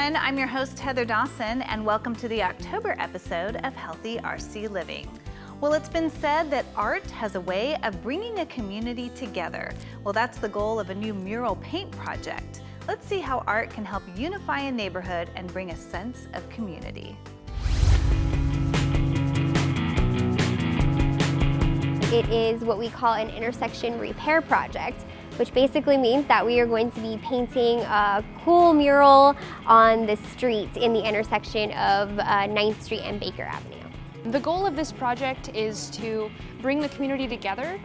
everyone, I'm your host Heather Dawson, and welcome to the October episode of Healthy RC Living. Well, it's been said that art has a way of bringing a community together. Well, that's the goal of a new mural paint project. Let's see how art can help unify a neighborhood and bring a sense of community. It is what we call an intersection repair project, which basically means that we are going to be painting a cool mural on the street in the intersection of 9th Street and Baker Avenue. The goal of this project is to bring the community together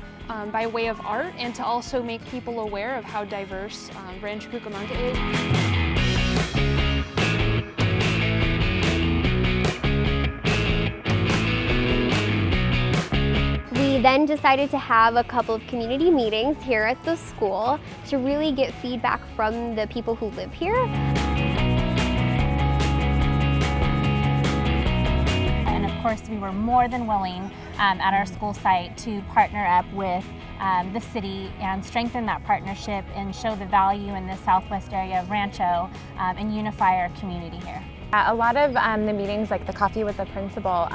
by way of art, and to also make people aware of how diverse Rancho Cucamonga is. We then decided to have a couple of community meetings here at the school to really get feedback from the people who live here. And of course, we were more than willing at our school site to partner up with the city and strengthen that partnership and show the value in the southwest area of Rancho and unify our community here. A lot of the meetings, like the coffee with the principal,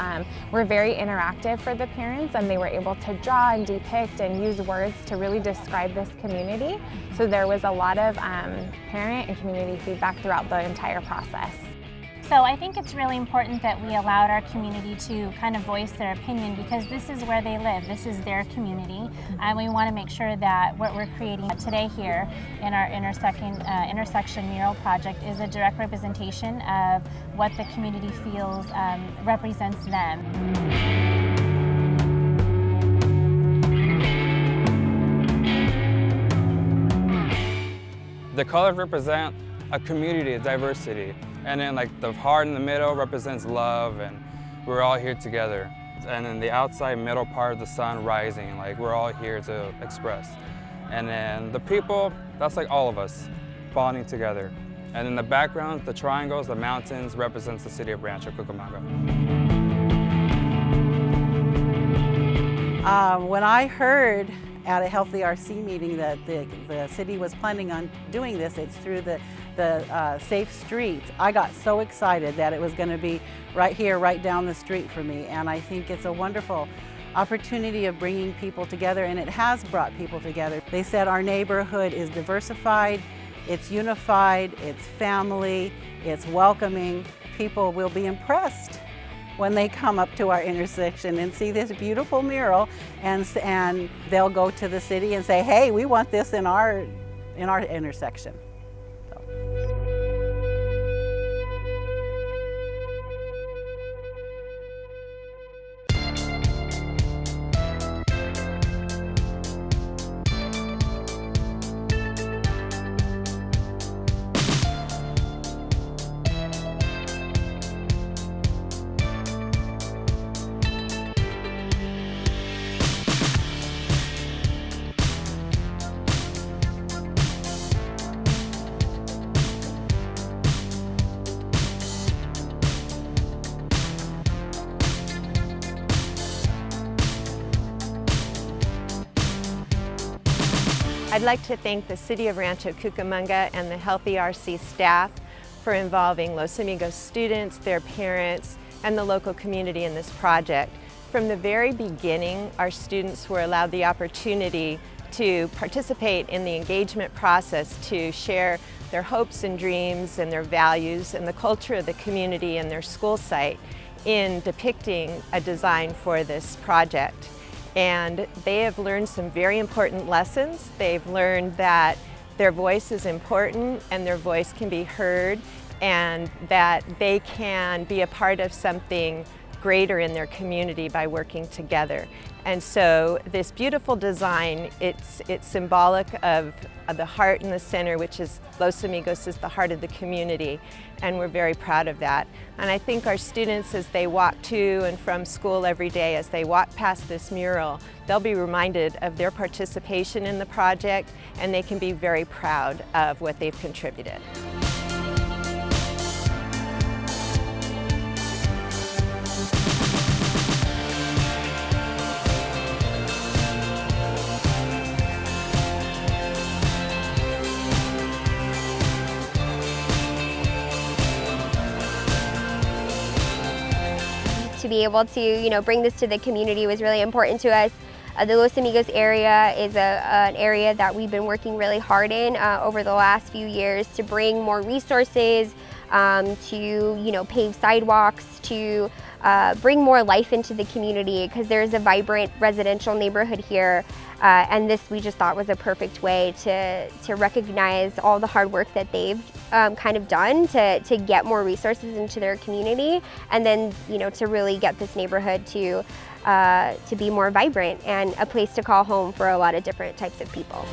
were very interactive for the parents, and they were able to draw and depict and use words to really describe this community. So there was a lot of parent and community feedback throughout the entire process. So I think it's really important that we allowed our community to kind of voice their opinion, because this is where they live, this is their community, and we want to make sure that what we're creating today here in our intersection mural project is a direct representation of what the community feels represents them. The colors represent a community of diversity. And then like the heart in the middle represents love, and we're all here together. And then the outside middle part of the sun rising, like we're all here to express. And then the people, that's like all of us bonding together. And in the background, the triangles, the mountains, represents the city of Rancho Cucamonga. When I heard at a Healthy RC meeting that the city was planning on doing this, it's through the Safe Streets, I got so excited that it was going to be right here, right down the street for me. And I think it's a wonderful opportunity of bringing people together, and it has brought people together. They said our neighborhood is diversified, it's unified, it's family, it's welcoming. People will be impressed when they come up to our intersection and see this beautiful mural, and they'll go to the city and say, hey, we want this in our intersection. I'd like to thank the City of Rancho Cucamonga and the Healthy RC staff for involving Los Amigos students, their parents, and the local community in this project. From the very beginning, our students were allowed the opportunity to participate in the engagement process, to share their hopes and dreams and their values and the culture of the community and their school site in depicting a design for this project. And they have learned some very important lessons. They've learned that their voice is important and their voice can be heard, and that they can be a part of something greater in their community by working together. And so this beautiful design, it's symbolic of the heart in the center, which is Los Amigos is the heart of the community, and we're very proud of that. And I think our students, as they walk to and from school every day, as they walk past this mural, they'll be reminded of their participation in the project, and they can be very proud of what they've contributed. to be able to, bring this to the community was really important to us. The Los Amigos area is an area that we've been working really hard in over the last few years to bring more resources, to pave sidewalks, to bring more life into the community, because there's a vibrant residential neighborhood here. And this we just thought was a perfect way to recognize all the hard work that they've kind of done to get more resources into their community, and then to really get this neighborhood to be more vibrant and a place to call home for a lot of different types of people.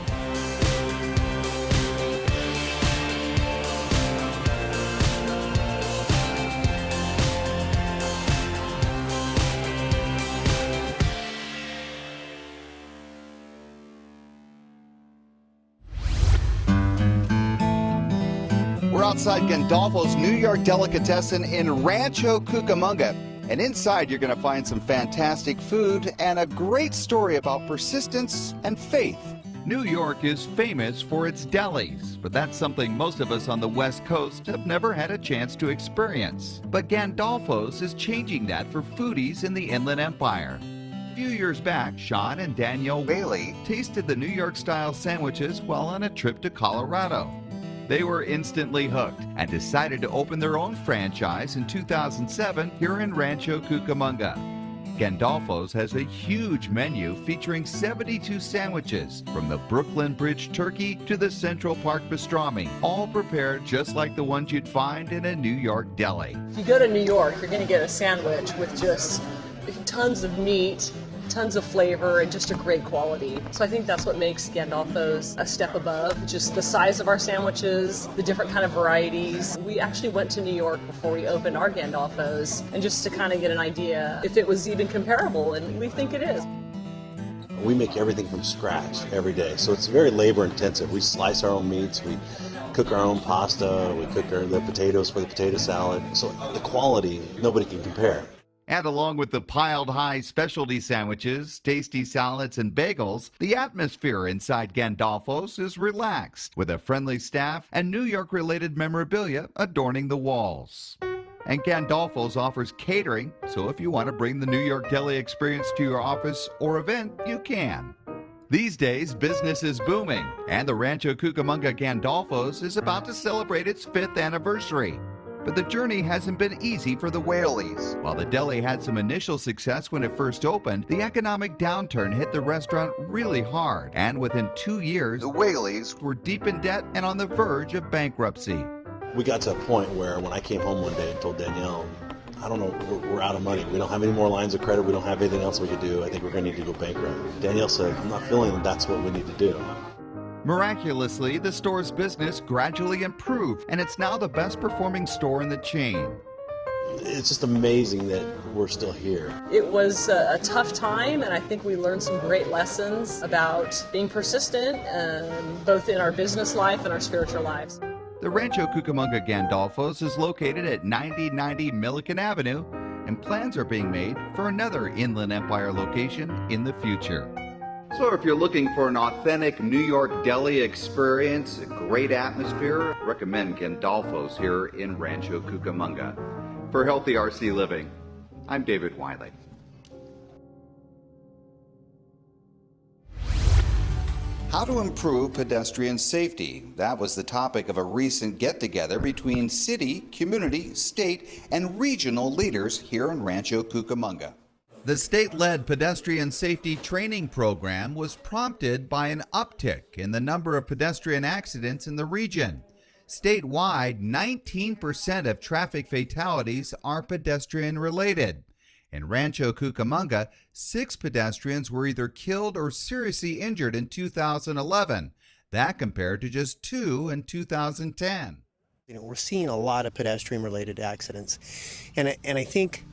We're outside Gandolfo's New York Delicatessen in Rancho Cucamonga. And inside you're going to find some fantastic food and a great story about persistence and faith. New York is famous for its delis, but that's something most of us on the West Coast have never had a chance to experience. But Gandolfo's is changing that for foodies in the Inland Empire. A few years back, Sean and Danielle Whaley tasted the New York-style sandwiches while on a trip to Colorado. They were instantly hooked and decided to open their own franchise in 2007 here in Rancho Cucamonga. Gandolfo's has a huge menu featuring 72 sandwiches, from the Brooklyn Bridge turkey to the Central Park pastrami, all prepared just like the ones you'd find in a New York deli. If you go to New York, you're going to get a sandwich with just tons of meat, tons of flavor, and just a great quality. So I think that's what makes Gandolfo's a step above, just the size of our sandwiches, the different kind of varieties. We actually went to New York before we opened our Gandolfo's, and just to kind of get an idea if it was even comparable, and we think it is. We make everything from scratch every day, so it's very labor intensive. We slice our own meats, we cook our own pasta, we cook the potatoes for the potato salad. So the quality, nobody can compare. And along with the piled high specialty sandwiches, tasty salads, and bagels, the atmosphere inside Gandolfo's is relaxed, with a friendly staff and New York-related memorabilia adorning the walls. And Gandolfo's offers catering, so if you want to bring the New York deli experience to your office or event, you can. These days, business is booming, and the Rancho Cucamonga Gandolfo's is about to celebrate its 5th anniversary. But the journey hasn't been easy for the Whaleys. While the deli had some initial success when it first opened, the economic downturn hit the restaurant really hard. And within 2 years, the Whaleys were deep in debt and on the verge of bankruptcy. We got to a point where when I came home one day and told Danielle, I don't know, we're out of money. We don't have any more lines of credit. We don't have anything else we could do. I think we're going to need to go bankrupt. Danielle said, I'm not feeling that that's what we need to do. Miraculously, the store's business gradually improved, and it's now the best performing store in the chain. It's just amazing that we're still here. It was a tough time, and I think we learned some great lessons about being persistent, both in our business life and our spiritual lives. The Rancho Cucamonga Gandolfo's is located at 9090 Milliken Avenue, and plans are being made for another Inland Empire location in the future. So if you're looking for an authentic New York deli experience, a great atmosphere, recommend Gandolfo's here in Rancho Cucamonga. For Healthy RC Living, I'm David Wiley. How to improve pedestrian safety? That was the topic of a recent get-together between city, community, state, and regional leaders here in Rancho Cucamonga. The state-led pedestrian safety training program was prompted by an uptick in the number of pedestrian accidents in the region. Statewide, 19% of traffic fatalities are pedestrian-related. In Rancho Cucamonga, 6 pedestrians were either killed or seriously injured in 2011. That compared to just 2 in 2010. We're seeing a lot of pedestrian-related accidents, and I think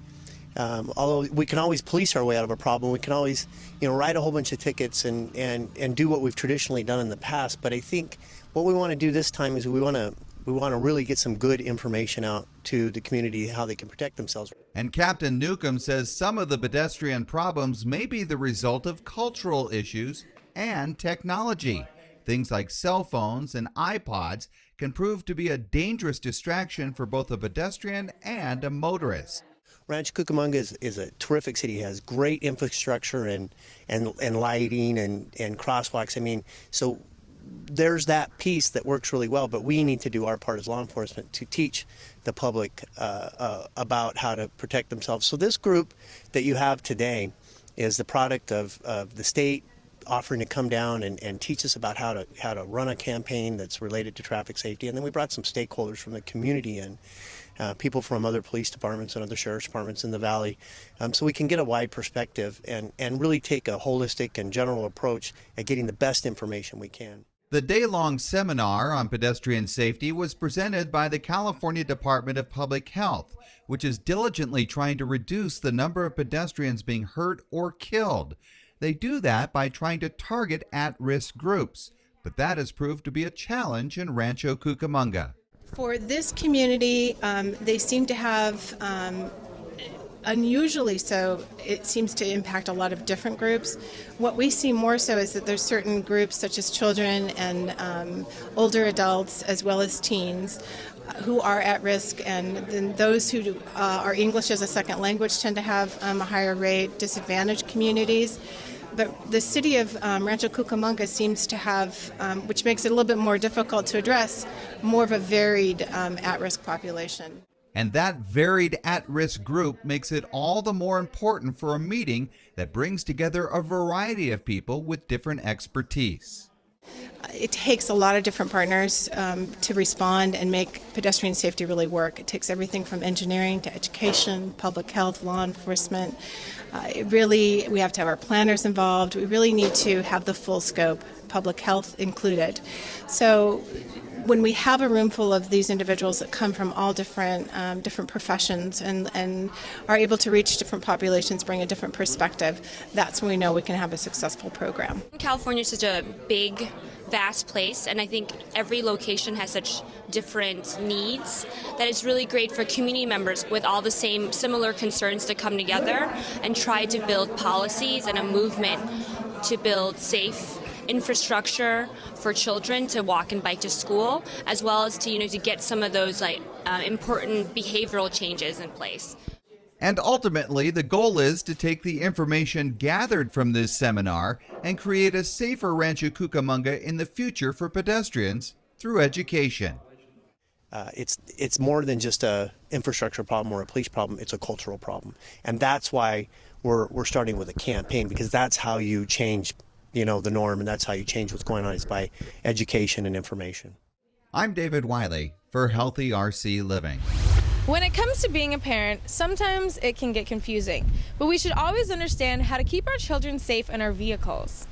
although we can always police our way out of a problem, we can always, write a whole bunch of tickets and do what we've traditionally done in the past. But I think what we want to do this time is we want to really get some good information out to the community, how they can protect themselves. And Captain Newcomb says some of the pedestrian problems may be the result of cultural issues and technology. Things like cell phones and iPods can prove to be a dangerous distraction for both a pedestrian and a motorist. Rancho Cucamonga is a terrific city. It has great infrastructure and lighting and crosswalks. I mean, so there's that piece that works really well, but we need to do our part as law enforcement to teach the public about how to protect themselves. So this group that you have today is the product of the state offering to come down and teach us about how to run a campaign that's related to traffic safety. And then we brought some stakeholders from the community in, people from other police departments and other sheriff's departments in the valley, so we can get a wide perspective and really take a holistic and general approach at getting the best information we can. The day-long seminar on pedestrian safety was presented by the California Department of Public Health, which is diligently trying to reduce the number of pedestrians being hurt or killed. They do that by trying to target at-risk groups, but that has proved to be a challenge in Rancho Cucamonga. For this community, they seem to have, unusually so, it seems to impact a lot of different groups. What we see more so is that there's certain groups such as children and older adults as well as teens who are at risk, and then those who are English as a second language tend to have a higher rate. Disadvantaged communities. But the city of Rancho Cucamonga seems to have, which makes it a little bit more difficult to address, more of a varied at-risk population. And that varied at-risk group makes it all the more important for a meeting that brings together a variety of people with different expertise. It takes a lot of different partners to respond and make pedestrian safety really work. It takes everything from engineering to education, public health, law enforcement. We have to have our planners involved. We really need to have the full scope, public health included. So when we have a room full of these individuals that come from all different professions and are able to reach different populations, bring a different perspective, that's when we know we can have a successful program. California is such a big, vast place, and I think every location has such different needs that it's really great for community members with all the same similar concerns to come together and try to build policies and a movement to build safe infrastructure for children to walk and bike to school, as well as to to get some of those important behavioral changes in place. And ultimately, the goal is to take the information gathered from this seminar and create a safer Rancho Cucamonga in the future for pedestrians through education. It's more than just a infrastructure problem or a police problem. It's a cultural problem, and that's why we're starting with a campaign, because that's how you change the norm, and that's how you change what's going on, is by education and information. I'm David Wiley for Healthy RC Living. When it comes to being a parent, sometimes it can get confusing, but we should always understand how to keep our children safe in our vehicles.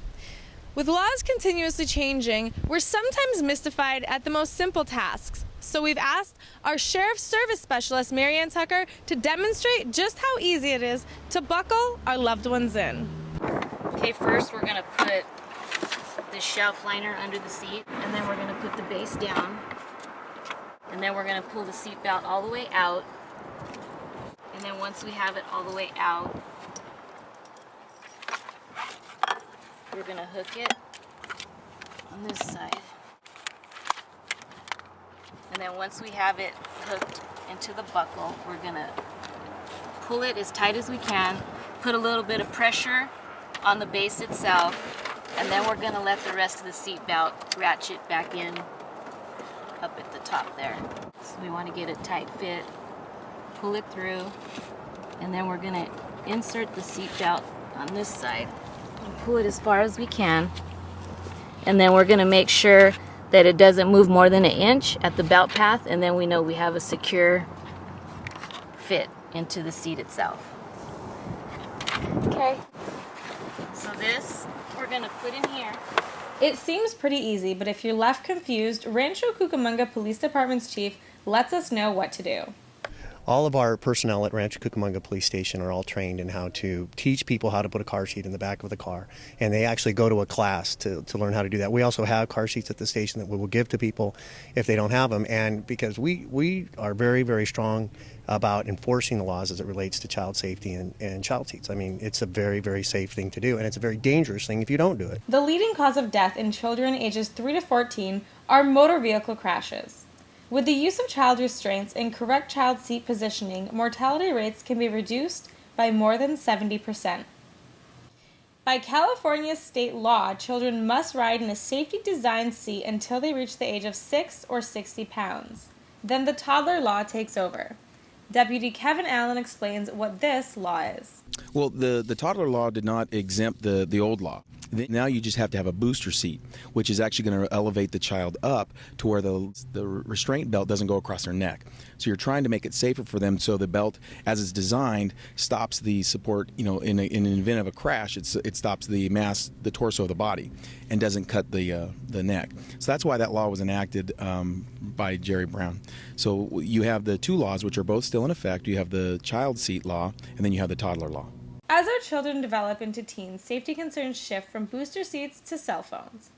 With laws continuously changing, we're sometimes mystified at the most simple tasks. So we've asked our Sheriff's Service Specialist, Marianne Tucker, to demonstrate just how easy it is to buckle our loved ones in. Okay, first we're going to put the shelf liner under the seat, and then we're going to put the base down. And then we're going to pull the seat belt all the way out. And then once we have it all the way out, we're going to hook it on this side. And then once we have it hooked into the buckle, we're going to pull it as tight as we can, put a little bit of pressure on the base itself, and then we're going to let the rest of the seat belt ratchet back in up at the top there. So we want to get a tight fit, pull it through, and then we're going to insert the seat belt on this side and pull it as far as we can. And then we're going to make sure that it doesn't move more than 1 inch at the belt path, and then we know we have a secure fit into the seat itself. Okay. So this we're going to put in here. It seems pretty easy, but if you're left confused, Rancho Cucamonga Police Department's chief lets us know what to do. All of our personnel at Rancho Cucamonga Police Station are all trained in how to teach people how to put a car seat in the back of the car, and they actually go to a class to learn how to do that. We also have car seats at the station that we will give to people if they don't have them, and because we are very, very strong about enforcing the laws as it relates to child safety and child seats. I mean, it's a very, very safe thing to do, and it's a very dangerous thing if you don't do it. The leading cause of death in children ages 3 to 14 are motor vehicle crashes. With the use of child restraints and correct child seat positioning, mortality rates can be reduced by more than 70%. By California state law, children must ride in a safety-designed seat until they reach the age of 6 or 60 pounds. Then the toddler law takes over. Deputy Kevin Allen explains what this law is. Well, the toddler law did not exempt the old law. Now you just have to have a booster seat, which is actually going to elevate the child up to where the restraint belt doesn't go across their neck. So you're trying to make it safer for them, so the belt, as it's designed, stops the support. In an event of a crash, it stops the torso of the body, and doesn't cut the neck. So that's why that law was enacted by Jerry Brown. So you have the two laws, which are both still in effect. You have the child seat law, and then you have the toddler law. As our children develop into teens, safety concerns shift from booster seats to cell phones.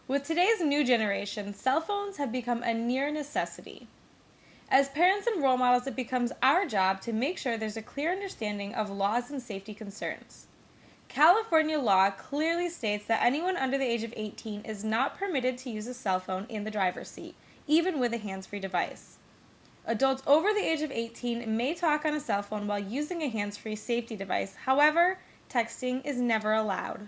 With today's new generation, cell phones have become a near necessity. As parents and role models, it becomes our job to make sure there's a clear understanding of laws and safety concerns. California law clearly states that anyone under the age of 18 is not permitted to use a cell phone in the driver's seat, even with a hands-free device. Adults over the age of 18 may talk on a cell phone while using a hands-free safety device. However, texting is never allowed.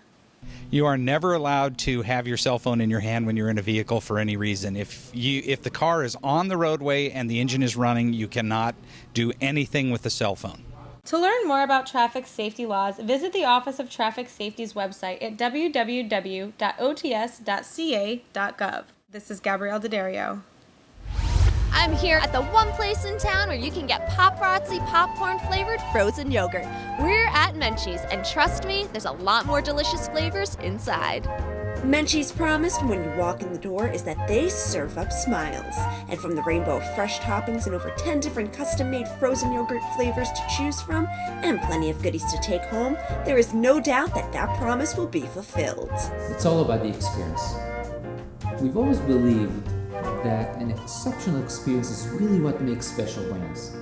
You are never allowed to have your cell phone in your hand when you're in a vehicle for any reason. If the car is on the roadway and the engine is running, you cannot do anything with the cell phone. To learn more about traffic safety laws, visit the Office of Traffic Safety's website at www.ots.ca.gov. This is Gabrielle D'Addario. I'm here at the one place in town where you can get paparazzi popcorn flavored frozen yogurt. We're at Menchie's, and trust me, there's a lot more delicious flavors inside. Menchie's promise from when you walk in the door is that they serve up smiles. And from the rainbow of fresh toppings and over 10 different custom-made frozen yogurt flavors to choose from, and plenty of goodies to take home, there is no doubt that that promise will be fulfilled. It's all about the experience. We've always believed that an exceptional experience is really what makes special brands.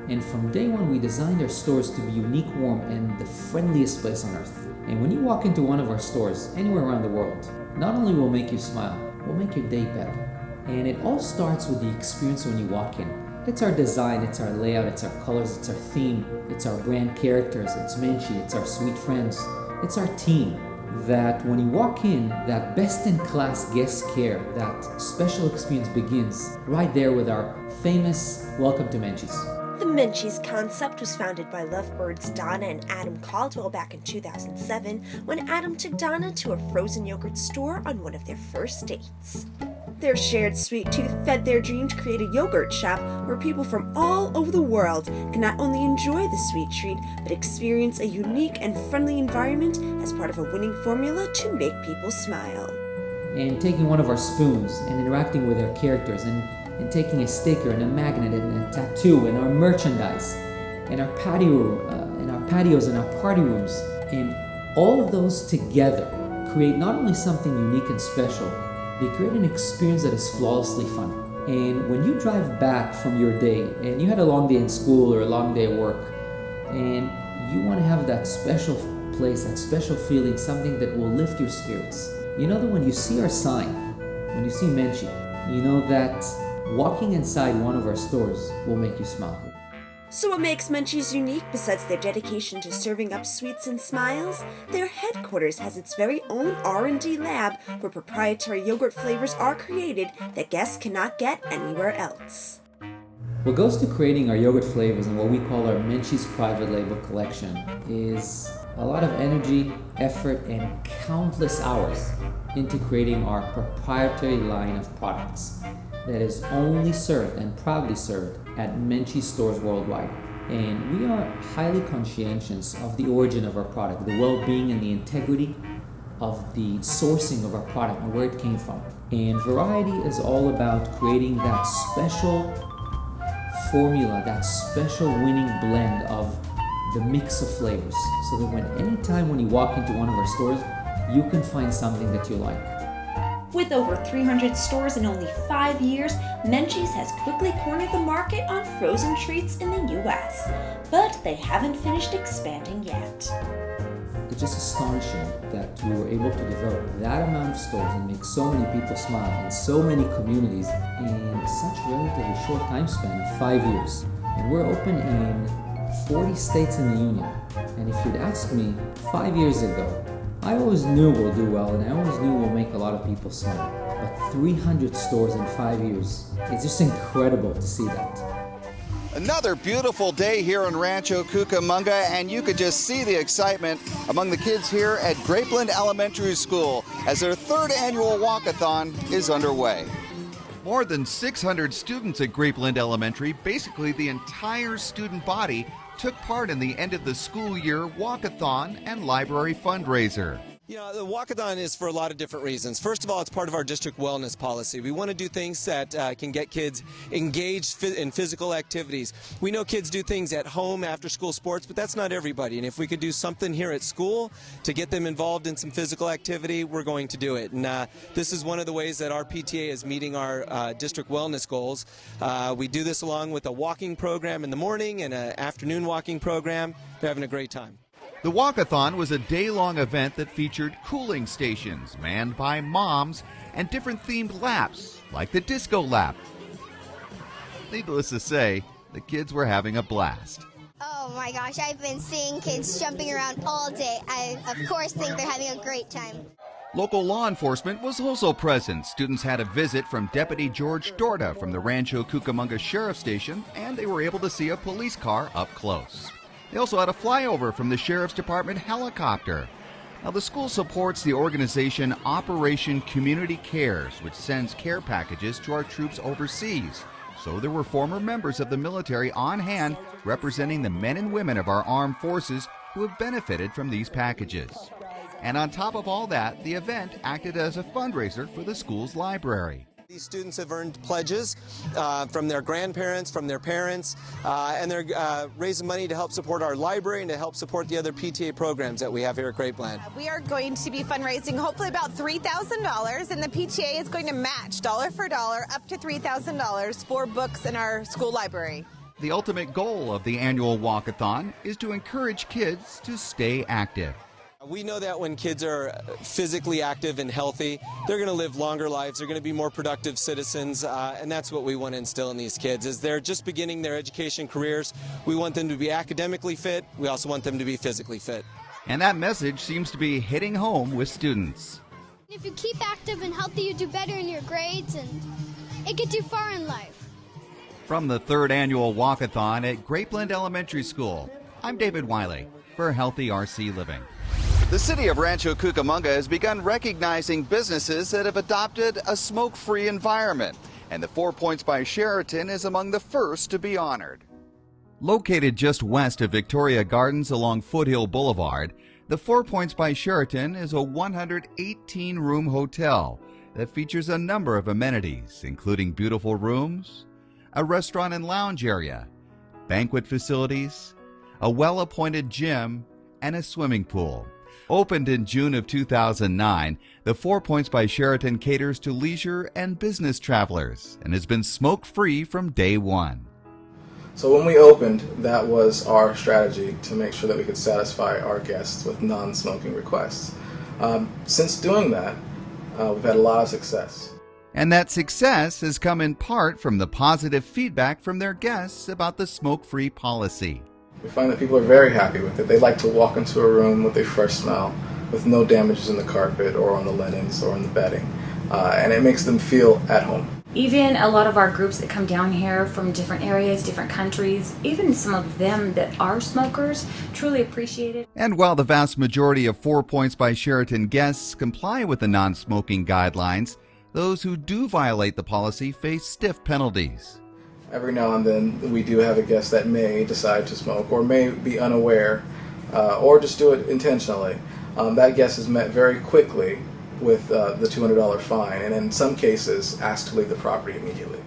And from day one, we designed our stores to be unique, warm, and the friendliest place on earth. And when you walk into one of our stores, anywhere around the world, not only will make you smile, we'll make your day better. And it all starts with the experience when you walk in. It's our design, it's our layout, it's our colors, it's our theme, it's our brand characters, it's Menchie, it's our sweet friends, it's our team. That when you walk in, that best-in-class guest care, that special experience begins right there with our famous Welcome to Menchie's. The Menchie's concept was founded by lovebirds Donna and Adam Caldwell back in 2007 when Adam took Donna to a frozen yogurt store on one of their first dates. Their shared sweet tooth fed their dream to create a yogurt shop where people from all over the world can not only enjoy the sweet treat, but experience a unique and friendly environment as part of a winning formula to make people smile. And taking one of our spoons and interacting with our characters and taking a sticker and a magnet and a tattoo and our merchandise and our patio and our patios and our party rooms, and all of those together create not only something unique and special, they create an experience that is flawlessly fun. And when you drive back from your day and you had a long day in school or a long day at work, and you want to have that special place, that special feeling, something that will lift your spirits, you know that when you see our sign, when you see Menchie, you know that walking inside one of our stores will make you smile. So what makes Menchie's unique, besides their dedication to serving up sweets and smiles? Their headquarters has its very own R&D lab where proprietary yogurt flavors are created that guests cannot get anywhere else. What goes to creating our yogurt flavors and what we call our Menchie's private label collection is a lot of energy, effort, and countless hours into creating our proprietary line of products that is only served and proudly served at Menchie stores worldwide. And we are highly conscientious of the origin of our product, the well-being and the integrity of the sourcing of our product and where it came from. And variety is all about creating that special formula, that special winning blend of the mix of flavors, so that anytime when you walk into one of our stores, you can find something that you like. With over 300 stores in only 5 years, Menchie's has quickly cornered the market on frozen treats in the US, but they haven't finished expanding yet. It's just astonishing that we were able to develop that amount of stores and make so many people smile in so many communities in such a relatively short time span of 5 years. And we're open in 40 states in the union. And if you'd asked me 5 years ago, I always knew we'll do well and I always knew we'll make a lot of people smile. But 300 stores in 5 years, it's just incredible to see that. Another beautiful day here in Rancho Cucamonga, and you could just see the excitement among the kids here at Grapeland Elementary School as their third annual walkathon is underway. More than 600 students at Grapeland Elementary, basically the entire student body, took part in the end of the school year walkathon and library fundraiser. You know, the walkathon is for a lot of different reasons. First of all, it's part of our district wellness policy. We want to do things that can get kids engaged in physical activities. We know kids do things at home, after school sports, but that's not everybody. And if we could do something here at school to get them involved in some physical activity, we're going to do it. And this is one of the ways that our PTA is meeting our district wellness goals. We do this along with a walking program in the morning and an afternoon walking program. They're having a great time. The walkathon was a day-long event that featured cooling stations manned by moms and different themed laps, like the disco lap. Needless to say, the kids were having a blast. Oh my gosh, I've been seeing kids jumping around all day. I, of course, think they're having a great time. Local law enforcement was also present. Students had a visit from Deputy George Dorda from the Rancho Cucamonga Sheriff Station, and they were able to see a police car up close. They also had a flyover from the Sheriff's Department helicopter. Now, the school supports the organization Operation Community Cares, which sends care packages to our troops overseas. So there were former members of the military on hand representing the men and women of our armed forces who have benefited from these packages. And on top of all that, the event acted as a fundraiser for the school's library. These students have earned pledges from their grandparents, from their parents, and they're raising money to help support our library and to help support the other PTA programs that we have here at Grapeland. We are going to be fundraising hopefully about $3,000, and the PTA is going to match dollar for dollar up to $3,000 for books in our school library. The ultimate goal of the annual walkathon is to encourage kids to stay active. We know that when kids are physically active and healthy, they're going to live longer lives, they're going to be more productive citizens, and that's what we want to instill in these kids. As they're just beginning their education careers, we want them to be academically fit, we also want them to be physically fit. And that message seems to be hitting home with students. If you keep active and healthy, you do better in your grades, and it gets you far in life. From the third annual walkathon at Grapeland Elementary School, I'm David Wiley for Healthy RC Living. The city of Rancho Cucamonga has begun recognizing businesses that have adopted a smoke-free environment, and the 4 Points by Sheraton is among the first to be honored. Located just west of Victoria Gardens along Foothill Boulevard, the 4 Points by Sheraton is a 118-room hotel that features a number of amenities, including beautiful rooms, a restaurant and lounge area, banquet facilities, a well-appointed gym, and a swimming pool. Opened in June of 2009, the 4 Points by Sheraton caters to leisure and business travelers and has been smoke-free from day one. So when we opened, that was our strategy to make sure that we could satisfy our guests with non-smoking requests. Since doing that, we've had a lot of success. And that success has come in part from the positive feedback from their guests about the smoke-free policy. We find that people are very happy with it. They like to walk into a room with a fresh smell, with no damages in the carpet or on the linens or on the bedding, and it makes them feel at home. Even a lot of our groups that come down here from different areas, different countries, even some of them that are smokers, truly appreciate it. And while the vast majority of 4 Points by Sheraton guests comply with the non-smoking guidelines, those who do violate the policy face stiff penalties. Every now and then we do have a guest that may decide to smoke or may be unaware or just do it intentionally. That guest is met very quickly with the $200 fine, and in some cases asked to leave the property immediately.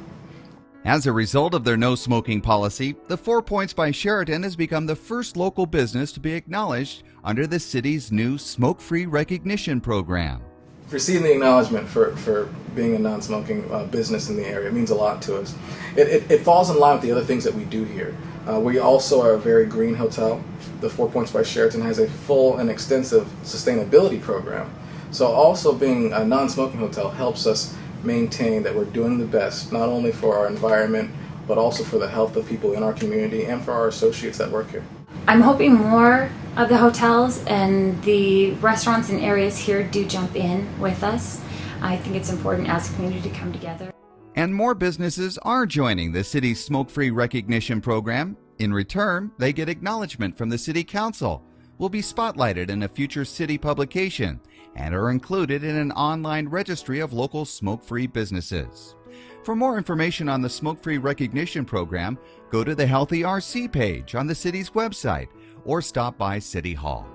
As a result of their no smoking policy, the 4 Points by Sheraton has become the first local business to be acknowledged under the city's new smoke-free recognition program. Receiving the acknowledgement for being a non-smoking business in the area means a lot to us. It falls in line with the other things that we do here. We also are a very green hotel. The 4 Points by Sheraton has a full and extensive sustainability program. So also being a non-smoking hotel helps us maintain that we're doing the best, not only for our environment, but also for the health of people in our community and for our associates that work here. I'm hoping more of the hotels and the restaurants and areas here do jump in with us. I think it's important as a community to come together. And more businesses are joining the city's smoke-free recognition program. In return, they get acknowledgement from the City Council, will be spotlighted in a future city publication, and are included in an online registry of local smoke-free businesses. For more information on the smoke-free recognition program, go to the Healthy RC page on the city's website or stop by City Hall.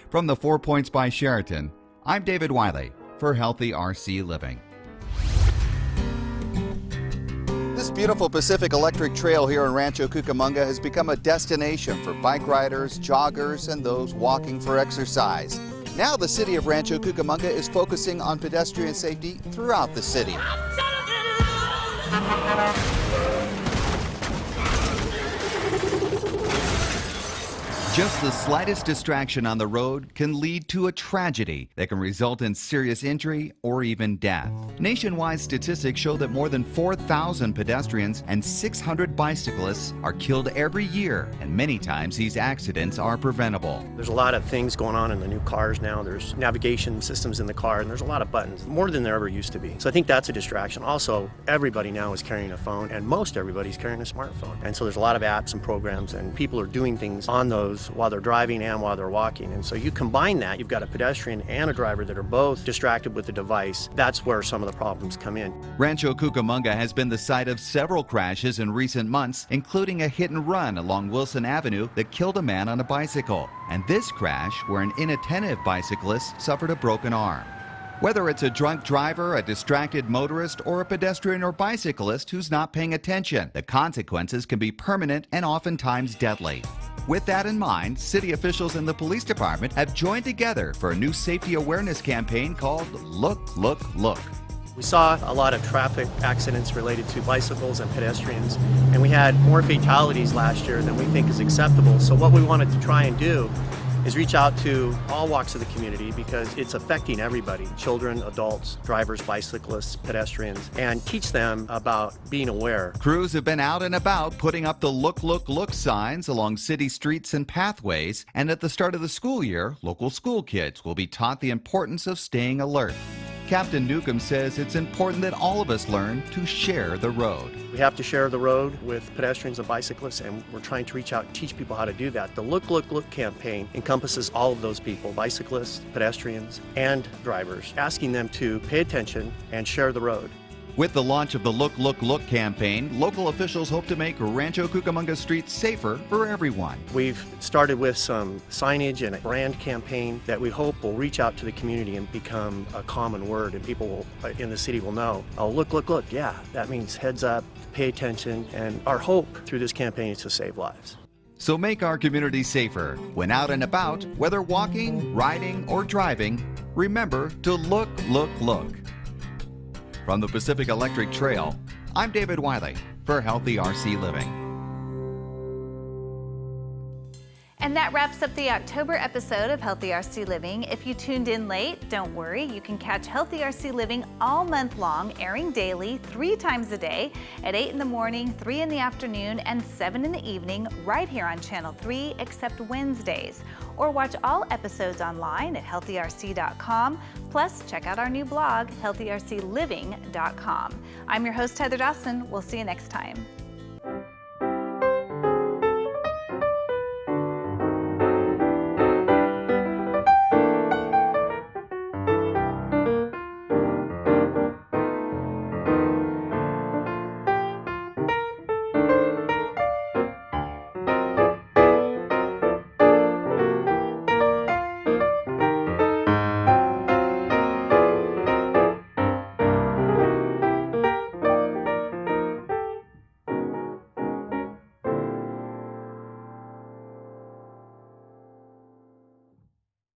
From the 4 Points by Sheraton, I'm David Wiley for Healthy RC Living. This beautiful Pacific Electric Trail here in Rancho Cucamonga has become a destination for bike riders, joggers, and those walking for exercise. Now the city of Rancho Cucamonga is focusing on pedestrian safety throughout the city. Just the slightest distraction on the road can lead to a tragedy that can result in serious injury or even death. Nationwide statistics show that more than 4,000 pedestrians and 600 bicyclists are killed every year, and many times these accidents are preventable. There's a lot of things going on in the new cars now. There's navigation systems in the car, and there's a lot of buttons, more than there ever used to be. So I think that's a distraction. Also, everybody now is carrying a phone, and most everybody's carrying a smartphone. And so there's a lot of apps and programs, and people are doing things on those while they're driving and while they're walking. And so you combine that, you've got a pedestrian and a driver that are both distracted with the device. That's where some of the problems come in. Rancho Cucamonga has been the site of several crashes in recent months, including a hit and run along Wilson Avenue that killed a man on a bicycle, and this crash where an inattentive bicyclist suffered a broken arm. Whether it's a drunk driver, a distracted motorist, or a pedestrian or bicyclist who's not paying attention, the consequences can be permanent and oftentimes deadly. With that in mind, city officials and the police department have joined together for a new safety awareness campaign called Look, Look, Look. We saw a lot of traffic accidents related to bicycles and pedestrians, and we had more fatalities last year than we think is acceptable. So what we wanted to try and do is reach out to all walks of the community because it's affecting everybody, children, adults, drivers, bicyclists, pedestrians, and teach them about being aware. Crews have been out and about putting up the Look, Look, Look signs along city streets and pathways, and at the start of the school year, local school kids will be taught the importance of staying alert. Captain Newcomb says it's important that all of us learn to share the road. We have to share the road with pedestrians and bicyclists, and we're trying to reach out and teach people how to do that. The Look, Look, Look campaign encompasses all of those people, bicyclists, pedestrians, and drivers, asking them to pay attention and share the road. With the launch of the Look, Look, Look campaign, local officials hope to make Rancho Cucamonga streets safer for everyone. We've started with some signage and a brand campaign that we hope will reach out to the community and become a common word, and people in the city will know, oh, look, look, look, yeah, that means heads up, pay attention, and our hope through this campaign is to save lives. So make our community safer. When out and about, whether walking, riding, or driving, remember to look, look, look. From the Pacific Electric Trail, I'm David Wiley for Healthy RC Living. And that wraps up the October episode of Healthy RC Living. If you tuned in late, don't worry. You can catch Healthy RC Living all month long, airing daily, 3 times a day, at 8 in the morning, 3 in the afternoon, and 7 in the evening, right here on Channel 3, except Wednesdays. Or watch all episodes online at healthyrc.com. Plus, check out our new blog, healthyrcliving.com. I'm your host, Heather Dawson. We'll see you next time.